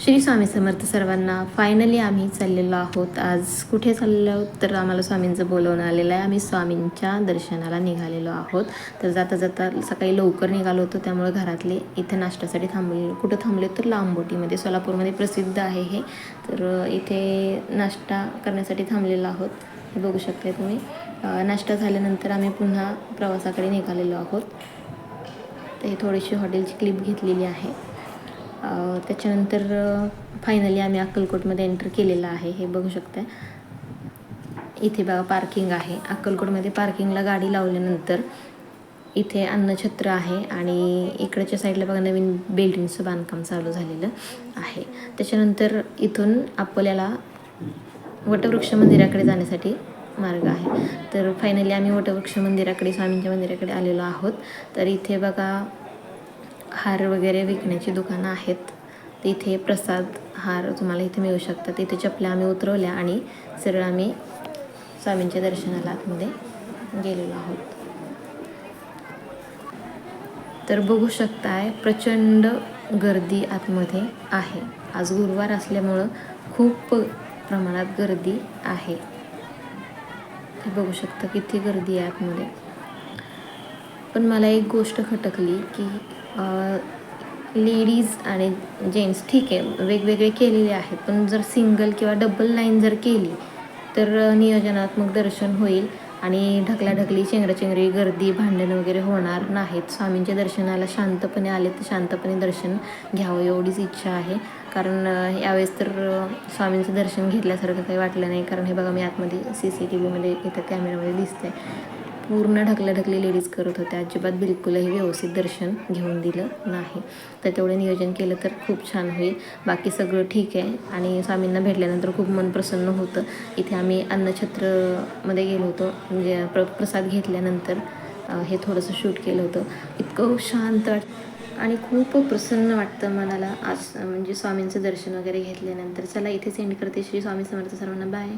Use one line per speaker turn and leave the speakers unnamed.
श्री स्वामी समर्थ सर्वांना. फायनली आम्ही चाललेलो आहोत. आज कुठे चाललेलो आहोत तर आम्हाला स्वामींचं बोलवणं आलेलं आहे. आम्ही स्वामींच्या दर्शनाला निघालेलो आहोत. तर जाता जाता सकाळी लवकर निघालो होतो, त्यामुळे घरातले इथे नाश्त्यासाठी थांबले. कुठं थांबले तर लांबोटीमध्ये, सोलापूरमध्ये प्रसिद्ध आहे हे. तर इथे नाश्ता करण्यासाठी थांबलेलो आहोत. हे बघू शकता तुम्ही. नाश्ता झाल्यानंतर आम्ही पुन्हा प्रवासाकडे निघालेलो आहोत. तर ही थोडीशी हॉटेलची क्लिप घेतलेली आहे. त्याच्यानंतर फायनली आम्ही अक्कलकोटमध्ये एंटर केलेलं आहे. हे बघू शकता. इथे बघा पार्किंग आहे. अक्कलकोटमध्ये पार्किंगला गाडी लावल्यानंतर इथे अन्नछत्र आहे आणि इकडच्या साईडला बघा नवीन बिल्डिंगचं बांधकाम चालू झालेलं आहे. त्याच्यानंतर इथून आपल्याला वटवृक्ष मंदिराकडे जाण्यासाठी मार्ग आहे. तर फायनली आम्ही वटवृक्ष मंदिराकडे, स्वामींच्या मंदिराकडे आलेलो आहोत. तर इथे बघा हार वगैरे विकण्याची दुकानं आहेत. तिथे प्रसाद हार तुम्हाला इथे मिळू शकतात. इथे चपल्या आम्ही उतरवल्या आणि सरळ आम्ही स्वामींच्या दर्शनाला आतमध्ये गेलेलो आहोत. तर बघू शकताय प्रचंड गर्दी आतमध्ये आहे. आज गुरुवार असल्यामुळं खूप प्रमाणात गर्दी आहे. हे बघू शकता किती गर्दी आहे आतमध्ये. पण मला एक गोष्ट खटकली की लेडीज आणि जेंट्स ठीक आहे वेगवेगळे केलेले आहेत, पण जर सिंगल किंवा डबल लाईन जर केली तर नियोजनात्मक दर्शन होईल आणि ढकलाढकली, चेंगराचेंगरी, गर्दी, भांडण वगैरे होणार नाहीत. स्वामींच्या दर्शनाला शांतपणे आले तर शांतपणे दर्शन घ्यावं एवढीच इच्छा आहे. कारण यावेळेस तर स्वामींचं दर्शन घेतल्यासारखं काही वाटलं नाही. कारण हे बघा मी आतमध्ये CCTVमध्ये इथं कॅमेरामध्ये दिसते, पूर्ण ढकलाढकली लेडीज करत होत्या. अजिबात बिलकुलही व्यवस्थित दर्शन घेऊन दिलं नाही. तर तेवढं नियोजन केलं तर खूप छान होईल. बाकी सगळं ठीक आहे आणि स्वामींना भेटल्यानंतर खूप मन प्रसन्न होतं. इथे आम्ही अन्नछत्रमध्ये गेलो होतो, म्हणजे प्रसाद घेतल्यानंतर हे थोडंसं शूट केलं होतं. इतकं शांत आणि खूप प्रसन्न वाटतं मनाला आज, म्हणजे स्वामींचं दर्शन वगैरे घेतल्यानंतर. चला इथे सेंड करते. श्री स्वामी समर्थ सर्वांना. बाय.